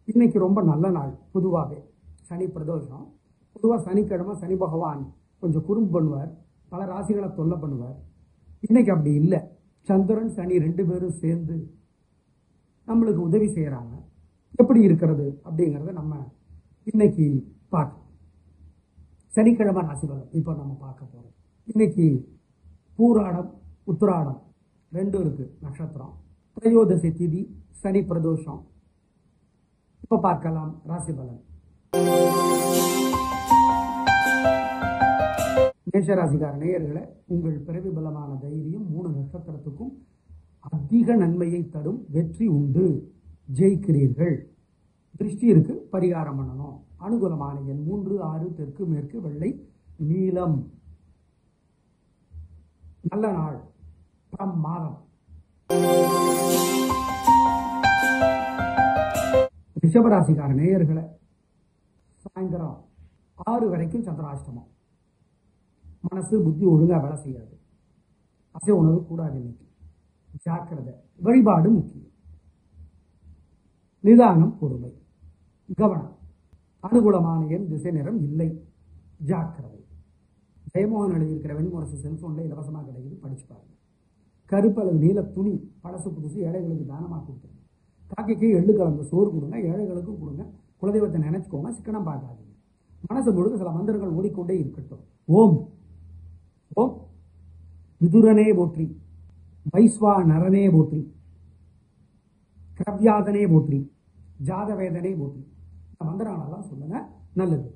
இன்னைக்கு ரொம்ப நல்ல நாள். பொதுவாகவே சனி பிரதோஷம். பொதுவாக சனிக்கிழமை சனி பகவான் கொஞ்சம் குறும்பு பண்ணுவார், பல ராசிகளை தொல்லை பண்ணுவார். இன்னைக்கு அப்படி இல்லை. சந்திரன் சனி ரெண்டு பேரும் சேர்ந்து நம்மளுக்கு உதவி செய்கிறாங்க. எப்படி இருக்கிறது அப்படிங்கிறத நம்ம இன்னைக்கு பார்க்கலாம். சனிக்கிழமை ராசி பலன் இப்போ நம்ம பார்க்க போகிறோம். இன்னைக்கு பூராடம் உத்திராடம் ரெண்டும் இருக்கு நட்சத்திரம். திரையோதசி திதி, சனி பிரதோஷம். இப்ப பார்க்கலாம் ராசி பலன். மேஷராசிக்கார நேயர்களை, உங்கள் பிறவி பலமான தைரியம் 3 நட்சத்திரத்துக்கும் அதிக நன்மையை தரும். வெற்றி உண்டு, ஜெயிக்கிறீர்கள். திருஷ்டி இருக்கு, பரிகாரம் பண்ணணும். அனுகூலமான எண் 3, 6, தெற்கு மேற்கு, வெள்ளை, நீலம். நல்ல நாள் மாதம். ரிஷபராசிக்கார நேயர்களை, சாயந்தரம் 6 வரைக்கும் சந்திராஷ்டமம். மனசு புத்தி ஒழுங்கா வேலை செய்யாது. அசை உணவு கூடாது. இன்னைக்கு ஜாக்கிரதை. வழிபாடு முக்கியம். நிதானம், பொறுமை, கவனம். அனுகூலமான எண் திசை நிறம் இல்லை, ஜாக்கிரதை. ஜெயமோகன் எழுதியிருக்கிற வெண்முரசு செல்போன்ல இலவசமாக கிடைக்குது, படிச்சு பாருங்க. கருப்பு அல்லது நீல துணி பழசு புதுசு ஏழைகளுக்கு தானமாக கொடுத்துருங்க. காக்கைக்கு எள்ளு கலந்த சோறு கொடுங்க, ஏழைகளுக்கும் கொடுங்க. குலதெய்வத்தை நினைச்சுக்கோங்க, சிக்கனம் பார்க்காதீங்க. மனசு முழுக்க சில மந்திரங்கள் ஓடிக்கொண்டே இருக்கட்டும். ஓம் ஓம் விதுரனே போற்றி, வைஸ்வா நரனே போற்றி, கிரவ்யாதனே போற்றி, ஜாதவேதனே போற்றி. இந்த மந்திரங்களெல்லாம் சொல்லுங்க, நல்லது.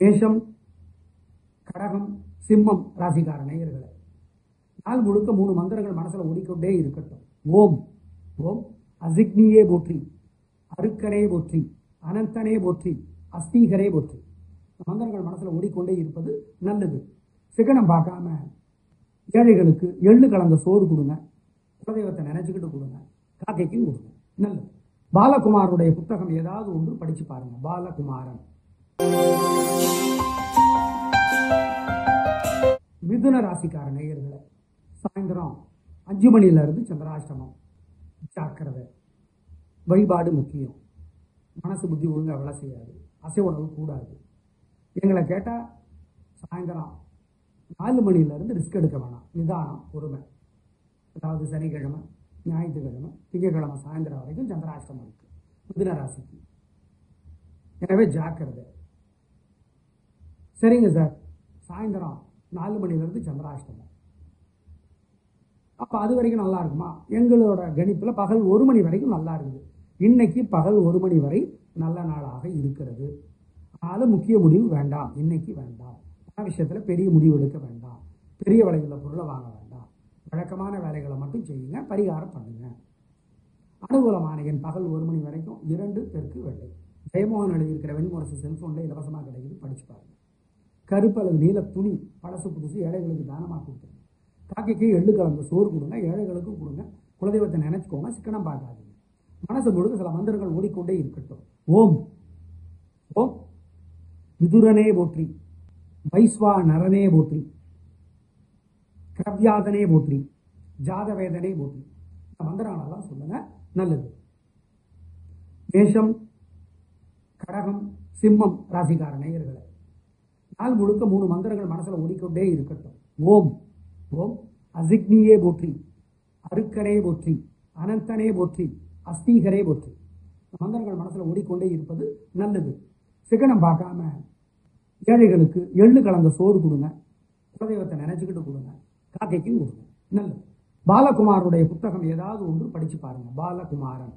மேஷம் கடகம் சிம்மம் ராசிக்கார நேயர்களை, நாள் முழுக்க 3 மந்திரங்கள் மனசுல ஓடிக்கொண்டே இருக்கட்டும். ஓம் ஓம் அசிக்னியே போற்றி, அருக்கனே போற்றி, அனந்தனே போற்றி, அஸ்தீகரே போற்றி. மந்திரங்கள் மனசுல ஓடிக்கொண்டே இருப்பது நல்லது. சிக்கனம் பார்க்காம ஏழைகளுக்கு எள்ளு கலந்த சோறு கொடுங்க, குலதெய்வத்தை நினைச்சுக்கிட்டு கொடுங்க, காக்கைக்கும் கொடுங்க, நல்லது. பாலகுமாருடைய புத்தகம் ஏதாவது ஒன்று படிச்சு பாருங்க. பாலகுமாரன். மிதுன ராசிக்கார நேயர்களை, சாயந்தரம் 5 மணில இருந்து சந்திராஷ்டமம். ஜாக்கிரதை. வழிபாடு முக்கியம். மனசு புத்தி ஒழுங்கா வேலை செய்யாது. அசை உணவு கூடாது. எங்களை கேட்டா சாயந்தரம் 4 மணில இருந்து ரிஸ்க் எடுக்க வேணாம். நிதானம், பொறுமை. அதாவது சனிக்கிழமை, ஞாயிற்றுக்கிழமை, திங்கக்கிழமை சாயந்தரம் வரைக்கும் சந்திராஷ்டமம் இருக்கு மிதுன ராசிக்கு. எனவே ஜாக்கிரதை. சரிங்க சார், சாயந்தரம் 4 மணில இருந்து சந்திராஷ்டமம், அப்ப அது வரைக்கும் நல்லா இருக்குமா? எங்களோட கணிப்புல பகல் 1 மணி வரைக்கும் நல்லா இருக்குது. இன்னைக்கு பகல் 1 மணி வரை நல்ல நாளாக இருக்கிறது. அதனால முக்கிய முடிவு வேண்டாம், இன்னைக்கு வேண்டாம். பண விஷயத்துல பெரிய முடிவு எடுக்க வேண்டாம். பெரிய விலையுள்ள பொருளை வாங்க வேண்டாம். வழக்கமான வேலைகளை மட்டும் செய்யுங்க, பரிகாரம் பண்ணுங்க. அனுகூலமான எண் பகல் 1 மணி வரைக்கும் 2, தெற்கு வெள்ளை. ஜெயமோகன் எழுதியிருக்கிற வெண்முரசு செல்போன்ல இலவசமாக கிடைக்குது, படிச்சு பாருங்க. கருப்பு அல்லது நீல துணி பழசு புதுசு ஏழைகளுக்கு தானமாக கொடுத்துருங்க. காக்கைக்கு எள்ளு கலந்த சோறு கொடுங்க, ஏழைகளுக்கும் கொடுங்க. குலதெய்வத்தை நினைச்சுக்கோங்க, சிக்கனம் பார்க்காதீங்க. மனசு முழுக்க சில மந்திரங்கள் ஓடிக்கொண்டே இருக்கட்டும். ஓம் ஓம் விதுரனே போற்றி, வைஸ்வா நரனே போற்றி, கிரவ்யாதனே போற்றி, ஜாதவேதனே போற்றி. இந்த மந்திரங்களெல்லாம் சொல்லுங்க, நல்லது. மேஷம் கடகம் சிம்மம் ராசிக்கார நேயர்களை, நாள் முழுக்க 3 மந்திரங்கள் மனசுல ஓடிக்கொண்டே இருக்கட்டும். ஓம் ஓம் அசிக்னியே போற்றி, அருக்கனே போற்றி, அனந்தனே போற்றி, அஸ்தீகரே போற்றி. மந்திரங்கள் மனசுல ஓடிக்கொண்டே இருப்பது நல்லது. சிக்கனம் பார்க்காம ஏழைகளுக்கு எள்ளு கலந்த சோறு கொடுங்க, குலதெய்வத்தை நினைச்சுக்கிட்டு கொடுங்க, காக்கைக்கும் கொடுங்க, நல்லது. பாலகுமாருடைய புத்தகம் ஏதாவது ஒன்று படிச்சு பாருங்க. பாலகுமாரன்.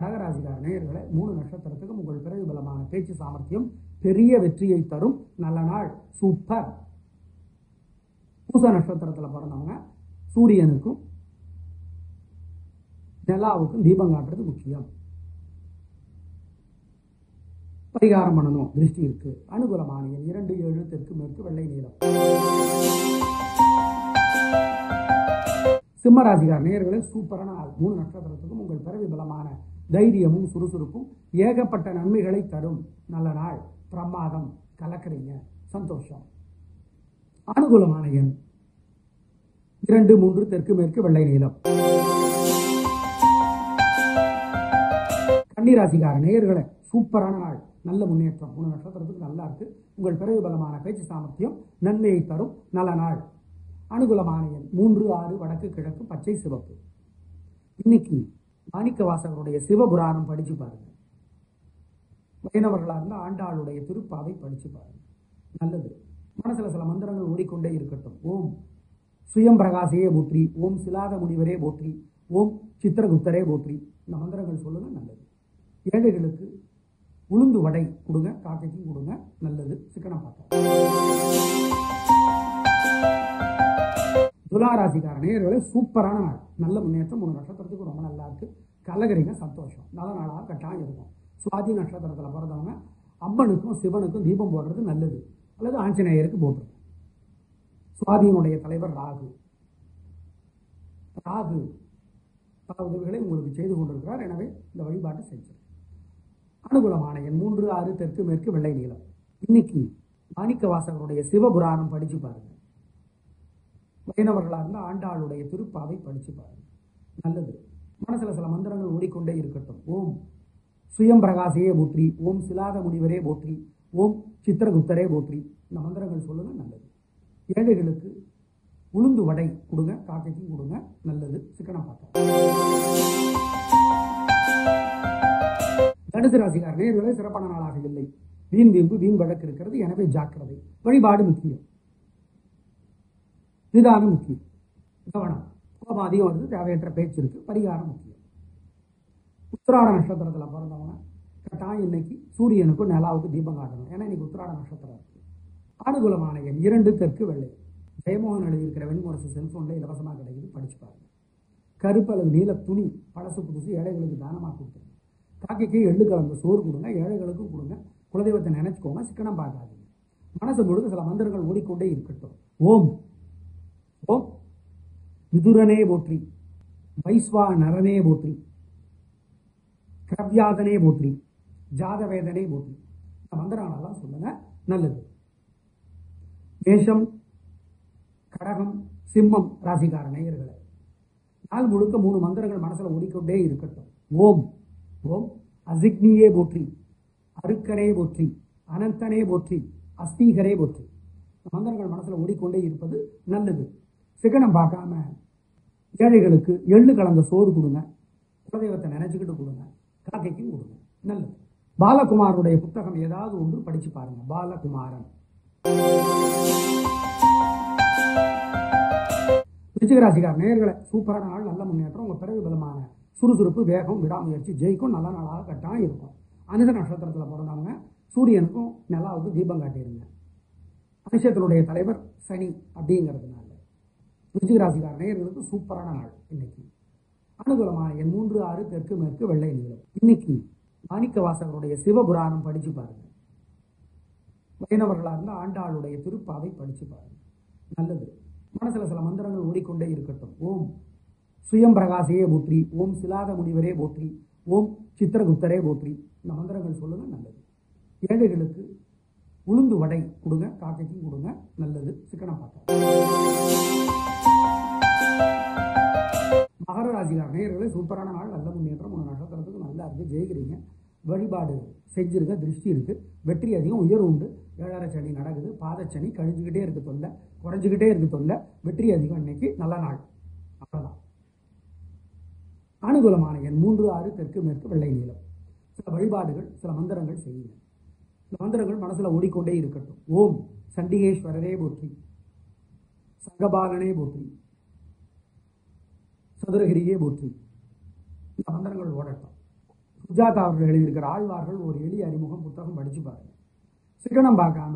கடகராசிக்கார நேயர்களை, 3 நட்சத்திரத்துக்கும் உங்கள் பிறகு பலமான பேச்சு சாமர்த்தியம் பெரிய வெற்றியை தரும். நல்ல நாள், சூப்பர். பூச நட்சத்திரத்துல பிறந்தவங்க சூரியனுக்கும் நிலாவுக்கும் தீபம் காட்டுறது முக்கியம். பரிகாரம் பண்ணணும், திருஷ்டி இருக்கு. அனுகூலமான எண் 2, 7, தெற்கு மேற்கு, வெள்ளை நீளம். சிம்மராசிக்கார நேயர்களே, சூப்பரான நாள். 3 நட்சத்திரத்துக்கும் உங்கள் பிறவி பலமான தைரியமும் சுறுசுறுப்பும் ஏகப்பட்ட நன்மைகளை தரும். நல்ல நாள், பிரமாதம். கலக்கிறீங்க, சந்தோஷம். அனுகூலமான எண் 2, 3 தெற்கு மேற்கு வெள்ளை நீளம். கன்னிராசிக்கார நேயர்களே, சூப்பரான நாள், நல்ல முன்னேற்றம். 3 நட்சத்திரத்துக்கு நல்லா இருக்கு. உங்கள் பிறகு பலமான பேச்சு சாமர்த்தியம் நன்மையை தரும் நல்ல நாள். அனுகூலமான எண் 3, 6 வடக்கு கிழக்கு பச்சை சிவப்பு. இன்னைக்கு மாணிக்க வாசகருடைய சிவபுராணம் படிச்சு பாருங்க. வைணவர்களா இருந்தால் ஆண்டாளுடைய திருப்பாவை படிச்சு பாருங்க, நல்லது. மனசுல சில மந்திரங்கள் ஓடிக்கொண்டே இருக்கட்டும். ஓம் சுயம் பிரகாசையே போற்றி, ஓம் சிலாத முனிவரே போற்றி, ஓம் சித்திரகுப்தரே போற்றி. இந்த மந்திரங்கள் சொல்லுங்க, நல்லது. ஏழைகளுக்கு உளுந்து வடை கொடுங்க, காக்கைக்கும் கொடுங்க, நல்லது. சிக்கனம் பார்த்தா. துளாராசிக்கார நேயர்களே, சூப்பரான நாள், நல்ல முன்னேற்றம். 3 நட்சத்திரத்துக்கு ரொம்ப நல்லா இருக்கு. கலகரிங்க, சந்தோஷம், நல்ல நாளாக கட்டாயம் இருக்கும். சுவாதி நட்சத்திரத்தில் பிறந்தவங்க அம்மனுக்கும் சிவனுக்கும் தீபம் போடுறது நல்லது, அல்லது ஆஞ்சநேயருக்கு போட்டுருங்க. சுவாதியினுடைய தலைவர் ராகு. ராகு பல உதவிகளை உங்களுக்கு செய்து கொண்டிருக்கிறார். எனவே இந்த வழிபாட்டை செஞ்சு. அனுகூலமான எண் 3, 6 தெற்கு மேற்கு வெள்ளை நீளம். இன்னைக்கு மாணிக்க வாசகருடைய சிவபுராணம் படிச்சு பாருங்க. வைணவர்களா இருந்தால் ஆண்டாளுடைய திருப்பாவை படிச்சு பாருங்க, நல்லது. மனசுல சில மந்திரங்கள் ஓடிக்கொண்டே இருக்கட்டும். ஓம் சுயம் பிரகாசையே போற்றி, ஓம் சிலாத முனிவரே போற்றி, ஓம் சித்திரகுப்தரே போற்றி. இந்த மந்திரங்கள் சொல்லுங்க, நல்லது. ஏழைகளுக்கு உளுந்து வடை கொடுங்க, காக்கைக்கும் கொடுங்க, நல்லது. சிக்கனம் பார்த்தா. தனுசு ராசிக்கார நேயர்களே, சிறப்பான நாளாக இல்லை. வீண் வீம்பு வீண் வழக்கு இருக்கிறது, எனவே ஜாக்கிரதை. வழிபாடு முக்கியம், நிதானம் முக்கியம், கவனம். கோபம் அதிகம் வருது, தேவையற்ற பேச்சு இருக்கு, பரிகாரம் முக்கியம். உத்திராட நட்சத்திரத்தில் பிறந்தவங்க கட்டாயம் இன்னைக்கு சூரியனுக்கும் நிலாவுக்கு தீபம் காட்டணும். ஏன்னா இன்னைக்கு உத்திராட நட்சத்திரம் இருக்கு. அனுகூலமான எண் 2 தெற்கு வெள்ளை. ஜெயமோகன் எழுதியிருக்கிற வெண்முரசு செல்போன்ல இலவசமாக கிடைக்குது, படிச்சு பாருங்க. கருப்பு அல்லது நீல துணி பழசு புதுசு ஏழைகளுக்கு தானமாக கொடுத்துருங்க. காக்கைக்கு எள்ளு கலந்த சோறு கொடுங்க, ஏழைகளுக்கும் கொடுங்க. குலதெய்வத்தை நினைச்சுக்கோங்க, சிக்கனம் பார்க்காதீங்க. மனசு முழுக்க சில மந்திரங்கள் ஓடிக்கொண்டே இருக்கட்டும். ஓம் ஓம் விதுரனே போற்றி, வைஸ்வா நரனே போற்றி, கிரவ்யாதனே போற்றி, ஜாதவேதனே போற்றி. இந்த மந்திரங்களெல்லாம் சொல்லுங்க, நல்லது. மேஷம் கடகம் சிம்மம் ராசிக்கார நேயர்களே, நாள் முழுக்க 3 மந்திரங்கள் மனசுல ஓடிக்கொண்டே இருக்கட்டும். ஓம் ஓம் அசிக்னியே போற்றி, அருக்கனே போற்றி, அனந்தனே போற்றி, அஸ்தீகரே போற்றி. மந்திரங்கள் மனசுல ஓடிக்கொண்டே இருப்பது நல்லது. சிக்கனம் பார்க்காம ஏழைகளுக்கு எள்ளு கலந்த சோறு கொடுங்க, குலதெய்வத்தை நினைச்சுக்கிட்டு கொடுங்க, காக்கைக்கும் கொடுங்க, நல்லது. பாலகுமாரனுடைய புத்தகம் ஏதாவது ஒன்று படிச்சு பாருங்க. பாலகுமாரன். விருச்சிகராசிக்கார நேயர்களே, சூப்பரான நாள், நல்ல முன்னேற்றம். உங்க பிறகு பலமான சுறுசுறுப்பு, வேகம், விடாமுயற்சி ஜெயிக்கும், நல்ல நாளாக கட்டாயம் இருக்கும். அனுஷ நட்சத்திரத்தில் பிறந்தவங்க சூரியனுக்கும் நிலாவுக்கு தீபம் காட்டிடுங்க. அனுஷத்தினுடைய தலைவர் சனி அப்படிங்கிறதுனால விருச்சிகராசிக்கார நேயர்களுக்கு சூப்பரான நாள் இன்னைக்கு. அனுகூலமான எண் 3, 6 தெற்கு மேற்கு வெள்ளை நீளம். இன்னைக்கு மாணிக்க வாசகருடைய சிவபுராணம் படிச்சு பாருங்க. வைணவர்களா இருந்தால் ஆண்டாளுடைய திருப்பாவை படிச்சு பாருங்க, நல்லது. மனசுல சில மந்திரங்கள் ஓடிக்கொண்டே இருக்கட்டும். ஓம் சுயம் பிரகாசையே போற்றி, ஓம் சிலாத முனிவரே போற்றி, ஓம் சித்திரகுப்தரே போற்றி. இந்த மந்திரங்கள் சொல்லுங்க, நல்லது. ஏழைகளுக்கு உளுந்து வடை கொடுங்க, காக்கைக்கும் கொடுங்க, நல்லது. சிக்கனம் பார்த்தா. மகர ராசிக்கார நேயர்களே, சூப்பரான நாள், நல்ல முன்னேற்றம். 3 நட்சத்திரத்துக்கு நல்லா இருக்கு, ஜெயிக்கிறீங்க. வழிபாடு செஞ்சிருக்க, திருஷ்டி இருக்கு, வெற்றி அதிகம், உயர்வு உண்டு. 7.5 சனி நடக்குது, பாதச்சனி கழிஞ்சுக்கிட்டே இருக்கு தொல்லை, குறைஞ்சிக்கிட்டே இருக்கு தொல்லை, வெற்றி அதிகம். இன்னைக்கு நல்ல நாள், அவ்வளவுதான். அனுகூலமான எண் 3, 6 தெற்கு மேற்கு வெள்ளை நீளம். சில வழிபாடுகள், சில மந்திரங்கள் செய்யுங்க. இந்த மந்திரங்கள் மனசுல ஓடிக்கொண்டே இருக்கட்டும். ஓம் சண்டிகேஸ்வரரே போற்றி, சங்கபாலனே போற்றி, சதுரகிரியே போற்றி. இந்த மந்திரங்கள் ஓடட்டும். சுஜாதா அவர்கள் எழுதியிருக்கிற ஆழ்வார்கள் ஒரு எளிய அறிமுகம் புத்தகம் படிச்சு பாருங்க. சிக்கனம் பார்க்காம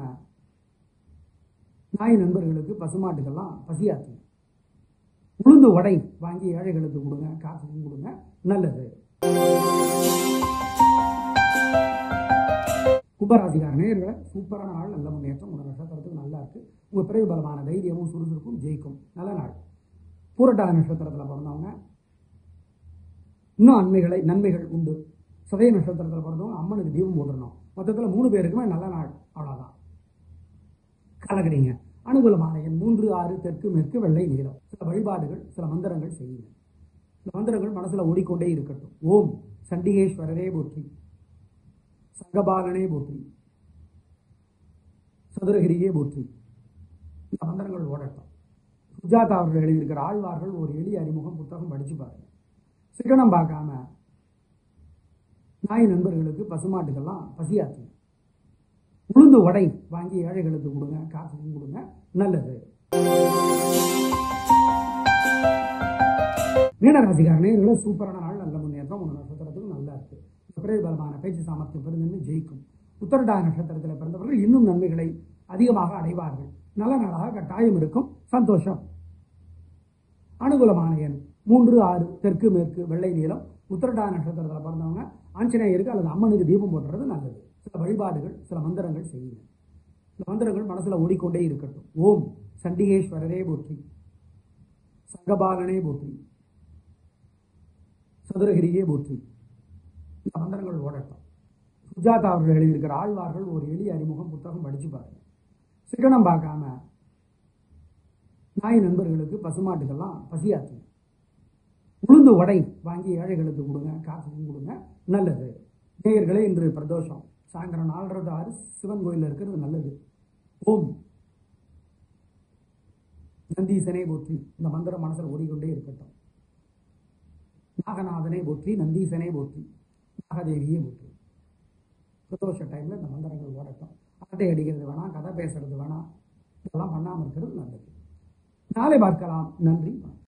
நாய் நண்பர்களுக்கு, பசுமாட்டுக்கெல்லாம் பசியாத்துங்க. உளுந்து வடை வாங்கி ஏழைகளுக்கு கொடுங்க, காசுக்கும் கொடுங்க, நல்லது. கும்பராசிக்கார நேயர்களே, சூப்பரான நாள், நல்ல முன்னேற்றம். 3 நட்சத்திரத்துக்கு நல்லா இருக்கு. உங்க பிறகு பலமான தைரியமும் சுறுசுறுப்பும் ஜெயிக்கும், நல்ல நாள். பூரட்டாத நட்சத்திரத்தில் பிறந்தவங்க இன்னும் நன்மைகள் உண்டு. சதய நட்சத்திரத்தில் பிறந்தவங்க அம்மனுக்கு தீபம் போட்டுடணும். மொத்தத்தில் 3 பேருக்குமே நல்ல நாள், அவ்வளோதான். கலக்கிறீங்க. அனுகூலமான எண் 3, 6 தெற்கு மேற்கு வெள்ளை நீலம். சில வழிபாடுகள் சில மந்திரங்கள் செய்யுங்க. இந்த மந்திரங்கள் மனசுல ஓடிக்கொண்டே இருக்கட்டும். ஓம் சண்டிகேஸ்வரரே போற்றி, சங்கபாலனே போற்றி, சதுரகிரியே போற்றி. இந்த மந்திரங்கள் ஓடட்டும். சுஜாதா அவர்கள் எழுதியிருக்கிற ஆழ்வார்கள் ஒரு எளிய அறிமுகம் புத்தகம் படிச்சு பாருங்க. சிக்கனம் பார்க்காம நாய் நண்பர்களுக்கு பசுமாட்டுக்கெல்லாம் பசியாத்துங்க. உளுந்து வடை வாங்கி ஏழைகளுக்கு கொடுங்க, காசுக்கும் கொடுங்க, நல்லது. மீனராசிக்காரனே சூப்பரான நாள், நல்ல முன்னேற்றம். உங்க நட்சத்திரத்துக்கு நல்லா இருக்கு. பிரபலமான பேச்சு சாமர்த்தியம் பெருந்து ஜெயிக்கும். உத்தரடா நட்சத்திரத்தில் பிறந்தவர்கள் இன்னும் நன்மைகளை அதிகமாக அடைவார்கள். நல்ல நாளாக கட்டாயம் இருக்கும். சந்தோஷம். அனுகூலமான எண் 3, 6 தெற்கு மேற்கு வெள்ளை நீலம். உத்தரடா நட்சத்திரத்தில் பிறந்தவங்க ஆஞ்சநேயருக்கு அல்லது அம்மனுக்கு தீபம் போடுறது நல்லது. சில வழிபாடுகள் சில மந்திரங்கள் செய்யுங்க. இந்த மந்திரங்கள் மனசுல ஓடிக்கொண்டே இருக்கட்டும். ஓம் சண்டிகேஸ்வரரே போற்றி, சங்கபாலனே போற்றி, சதுரகிரியே போற்றி. இந்த மந்திரங்கள் ஓடட்டும். சுஜாதா அவர்கள் எழுதியிருக்கிற ஆழ்வார்கள் ஒரு எளிய அறிமுகம் புத்தகம் படிச்சு பாருங்க. சிக்கனம் பார்க்காம நாய் நண்பர்களுக்கு பசுமாட்டுக்கெல்லாம் பசியாத்துங்க. உளுந்து வடை வாங்கி ஏழைகளுக்கு கொடுங்க, காசுக்கும் கொடுங்க, நல்லது. நேயர்களே, இன்று பிரதோஷம். சாயந்தரம் 4:30 to 6 சிவன் கோயிலில் இருக்கிறது நல்லது. ஓம் நந்தீசனே போற்றி. இந்த மந்திரம் மனசில் ஓடிக்கொண்டே இருக்கட்டும். நாகநாதனே போற்றி, நந்தீசனே போற்றி, நாகதேவியே போற்றி. பிரதோஷ டைம்ல இந்த மந்திரங்கள் ஓடட்டும். கதை அடிக்கிறது வேணாம், கதை பேசுறது வேணாம், இதெல்லாம் பண்ணாமல் இருக்கிறது நல்லது. நாளை பார்க்கலாம். நன்றி.